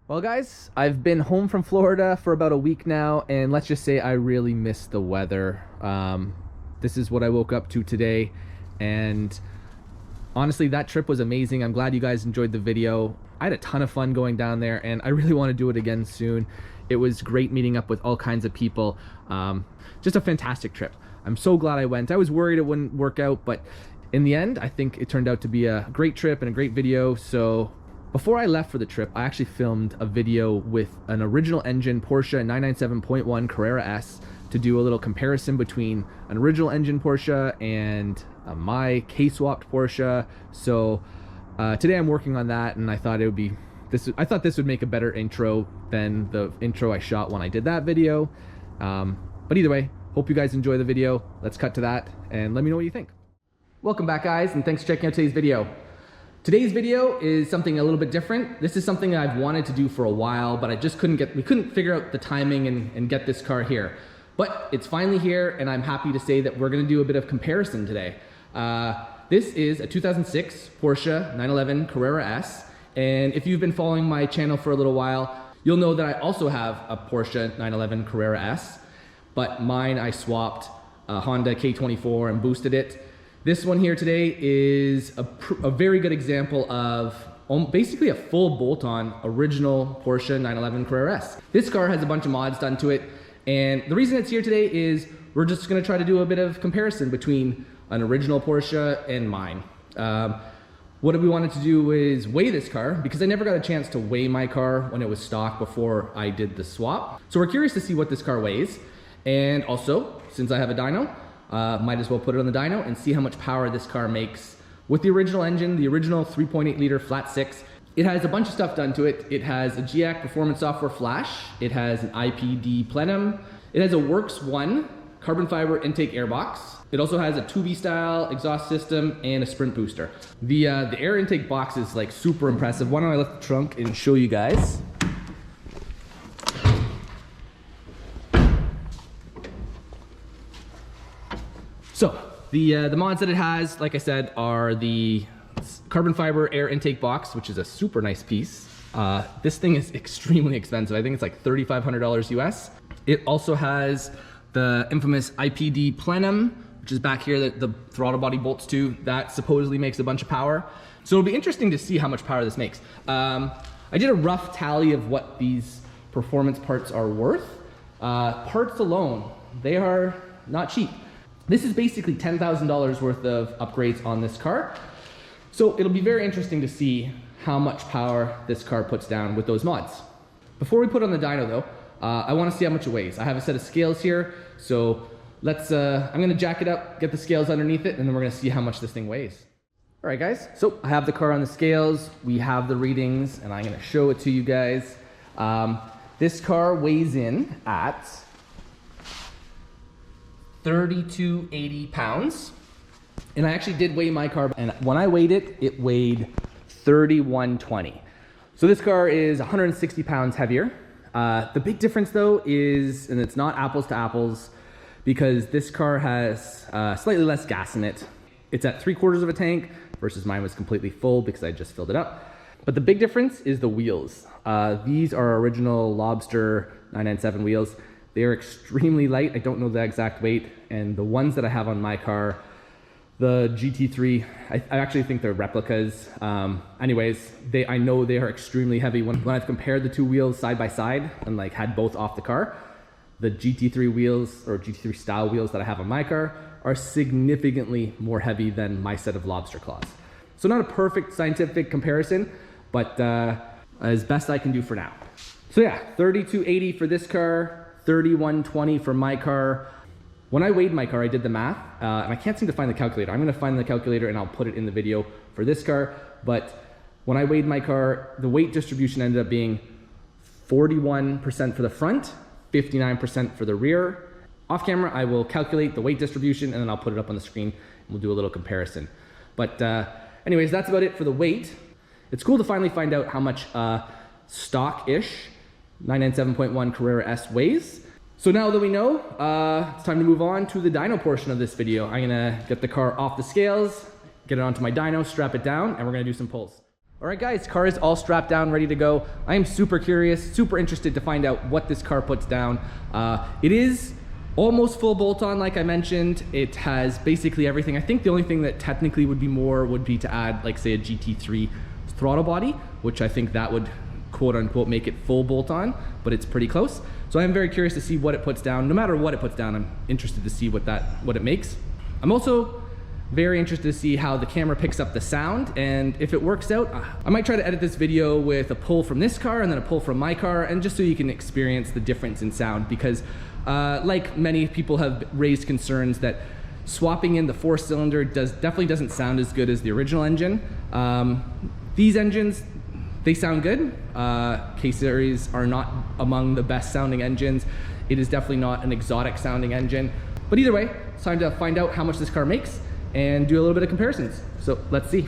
Well guys, I've been home from Florida for about a week now, and let's just say I really missed the weather. This is what I woke up to today, and honestly that trip was amazing. I'm glad you guys enjoyed the video. I had a ton of fun going down there, and I really want to do it again soon. It was great meeting up with all kinds of people. Just a fantastic trip. I'm so glad I went. I was worried it wouldn't work out, but in the end I think it turned out to be a great trip and a great video. So before I left for the trip, I actually filmed a video with an original engine Porsche 997.1 Carrera S to do a little comparison between an original engine Porsche and my K-swapped Porsche. So today I'm working on that, and I thought it would be I thought this would make a better intro than the intro I shot when I did that video. But either way, hope you guys enjoy the video. Let's cut to that and let me know what you think. Welcome back guys, and thanks for checking out today's video. Today's video is something a little bit different. This is something I've wanted to do for a while, but we couldn't figure out the timing and get this car here. But it's finally here, and I'm happy to say that we're gonna do a bit of comparison today. This is a 2006 Porsche 911 Carrera S, and if you've been following my channel for a little while, you'll know that I also have a Porsche 911 Carrera S, but mine I swapped a Honda K24 and boosted it. This one here today is a very good example of basically a full bolt-on original Porsche 911 Carrera S. This car has a bunch of mods done to it, and the reason it's here today is we're just gonna try to do a bit of comparison between an original Porsche and mine. What we wanted to do is weigh this car, because I never got a chance to weigh my car when it was stock before I did the swap. So we're curious to see what this car weighs, and also, since I have a dyno, might as well put it on the dyno and see how much power this car makes with the original engine, the original 3.8 liter flat six. It has a bunch of stuff done to it. It has a GIAC performance software flash. It has an IPD plenum. It has a Works 1 carbon fiber intake airbox. It also has a 2B style exhaust system and a sprint booster. The air intake box is like super impressive. Why don't I lift the trunk and show you guys? So the mods that it has, like I said, are the carbon fiber air intake box, which is a super nice piece. This thing is extremely expensive. I think it's like $3,500 US. It also has the infamous IPD plenum, which is back here that the throttle body bolts to. That supposedly makes a bunch of power. So it'll be interesting to see how much power this makes. I did a rough tally of what these performance parts are worth. Parts alone, they are not cheap. This is basically $10,000 worth of upgrades on this car. So it'll be very interesting to see how much power this car puts down with those mods. Before we put on the dyno though, I want to see how much it weighs. I have a set of scales here, so I'm gonna jack it up, get the scales underneath it, and then we're gonna see how much this thing weighs. All right guys, so I have the car on the scales, we have the readings, and I'm gonna show it to you guys. This car weighs in at 3,280 pounds. And I actually did weigh my car, and when I weighed it, it weighed 3,120. So this car is 160 pounds heavier. The big difference though is, and it's not apples to apples, because this car has slightly less gas in it. It's at 3/4 of a tank versus mine was completely full because I just filled it up. But the big difference is the wheels. These are original Lobster 997 wheels. They are extremely light. I don't know the exact weight, and the ones that I have on my car, the GT3, I actually think they're replicas. Anyways, I know they are extremely heavy. When I've compared the two wheels side by side and like had both off the car, the GT3 wheels or GT3 style wheels that I have on my car are significantly more heavy than my set of Lobster claws. So not a perfect scientific comparison, but as best I can do for now. So yeah, 3,280 for this car, 3,120 for my car. When I weighed my car, I did the math, and I can't seem to find the calculator. I'm gonna find the calculator and I'll put it in the video for this car. But when I weighed my car, the weight distribution ended up being 41% for the front, 59% for the rear. Off camera, I will calculate the weight distribution and then I'll put it up on the screen and we'll do a little comparison. But anyways, that's about it for the weight. It's cool to finally find out how much stock-ish 997.1 Carrera S weighs. So now that we know, it's time to move on to the dyno portion of this video. I'm gonna get the car off the scales, get it onto my dyno, strap it down, and we're gonna do some pulls. All right, guys, car is all strapped down, ready to go. I am super curious, super interested to find out what this car puts down. It is almost full bolt-on, like I mentioned. It has basically everything. I think the only thing that technically would be more would be to add, like, say, a GT3 throttle body, which I think that would quote-unquote make it full bolt-on, but it's pretty close. So I am very curious to see what it puts down. No matter what it puts down, I'm interested to see what it makes. I'm also very interested to see how the camera picks up the sound, and if it works out, I might try to edit this video with a pull from this car and then a pull from my car, and just so you can experience the difference in sound, because like many people have raised concerns that swapping in the 4-cylinder definitely doesn't sound as good as the original engine. These engines, they sound good. K-Series are not among the best sounding engines. It is definitely not an exotic sounding engine. But either way, it's time to find out how much this car makes and do a little bit of comparisons. So let's see.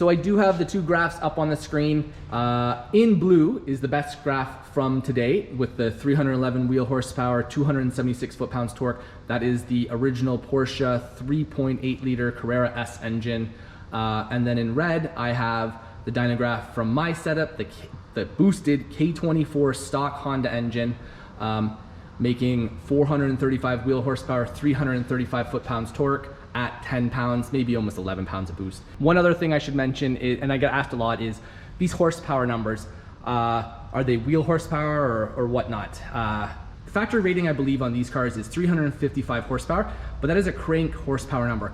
So I do have the two graphs up on the screen. In blue is the best graph from today with the 311 wheel horsepower, 276 foot-pounds torque. That is the original Porsche 3.8 liter Carrera S engine. And then in red, I have the dyno graph from my setup, the boosted K24 stock Honda engine, making 435 wheel horsepower, 335 foot-pounds torque at 10 pounds, maybe almost 11 pounds of boost. One other thing I should mention, is, and I get asked a lot, is these horsepower numbers. Are they wheel horsepower or whatnot? Factory rating, I believe, on these cars is 355 horsepower, but that is a crank horsepower number.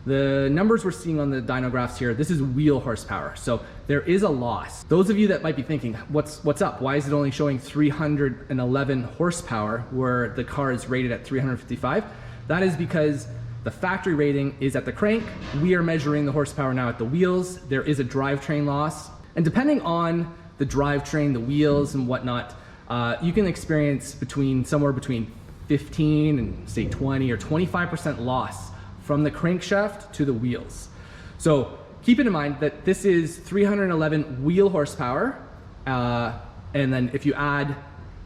The numbers we're seeing on the dyno graphs here, this is wheel horsepower. So there is a loss. Those of you that might be thinking, what's up? Why is it only showing 311 horsepower where the car is rated at 355? That is because the factory rating is at the crank. We are measuring the horsepower now at the wheels. There is a drivetrain loss. And depending on the drivetrain, the wheels and whatnot, you can experience somewhere between 15 and say 20 or 25% loss from the crankshaft to the wheels. So keep it in mind that this is 311 wheel horsepower. And then if you add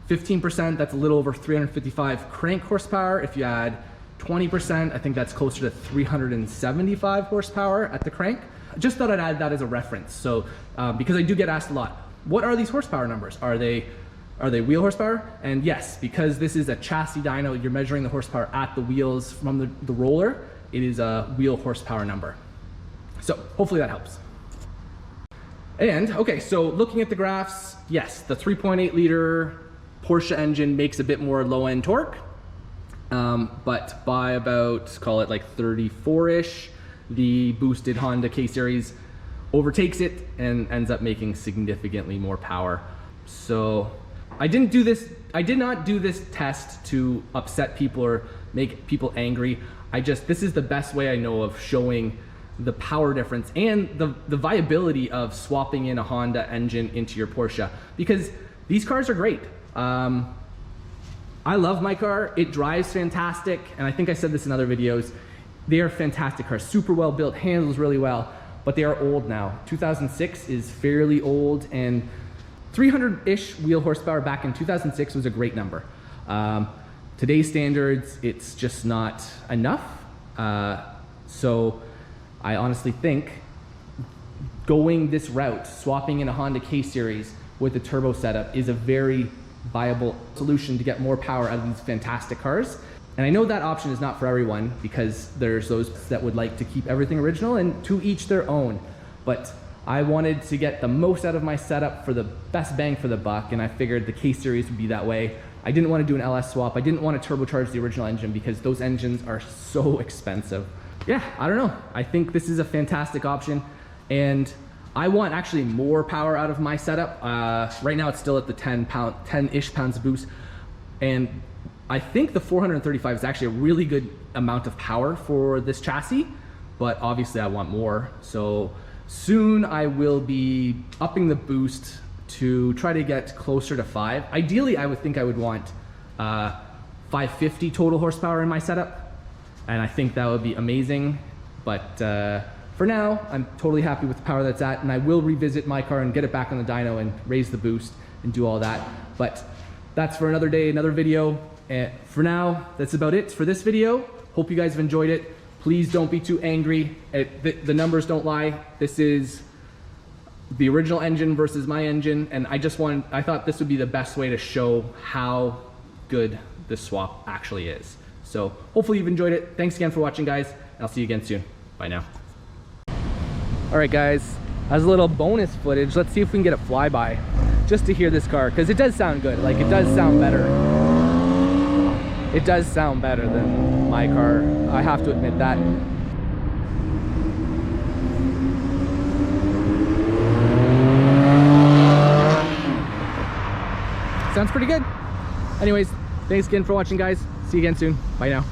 15%, that's a little over 355 crank horsepower. If you add 20%, I think that's closer to 375 horsepower at the crank. Just thought I'd add that as a reference. So, because I do get asked a lot, what are these horsepower numbers? Are they wheel horsepower? And yes, because this is a chassis dyno, you're measuring the horsepower at the wheels from the roller. It is a wheel horsepower number. So hopefully that helps. And okay, so looking at the graphs, yes, the 3.8 liter Porsche engine makes a bit more low-end torque, but by about, call it like 34-ish, the boosted Honda K-Series overtakes it and ends up making significantly more power. So I did not do this test to upset people or make people angry. This is the best way I know of showing the power difference and the viability of swapping in a Honda engine into your Porsche, because these cars are great. I love my car. It drives fantastic. And I think I said this in other videos. They are fantastic cars, super well built, handles really well, but they are old now. 2006 is fairly old, and 300-ish wheel horsepower back in 2006 was a great number. Today's standards, it's just not enough. So I honestly think going this route, swapping in a Honda K-Series with a turbo setup, is a very viable solution to get more power out of these fantastic cars. And I know that option is not for everyone, because there's those that would like to keep everything original, and to each their own. But I wanted to get the most out of my setup for the best bang for the buck, and I figured the K-Series would be that way. I didn't want to do an LS swap. I didn't want to turbocharge the original engine because those engines are so expensive. Yeah, I don't know. I think this is a fantastic option, and I want actually more power out of my setup. Right now it's still at the 10-ish pounds of boost, and I think the 435 is actually a really good amount of power for this chassis, but obviously I want more. So soon I will be upping the boost to try to get closer to 5. Ideally, I would think I would want 550 total horsepower in my setup, and I think that would be amazing. But for now, I'm totally happy with the power that's at, and I will revisit my car and get it back on the dyno and raise the boost and do all that. But that's for another day, another video. And for now, that's about it for this video. Hope you guys have enjoyed it. Please don't be too angry. The numbers don't lie. This is the original engine versus my engine, and I thought this would be the best way to show how good this swap actually is. So hopefully you've enjoyed it. Thanks again for watching, guys, and I'll see you again soon. Bye now. All right, guys, as a little bonus footage, let's see if we can get a flyby just to hear this car, because it does sound good. Like, it does sound better. It does sound better than my car. I have to admit that. Sounds pretty good. Anyways, thanks again for watching, guys. See you again soon. Bye now.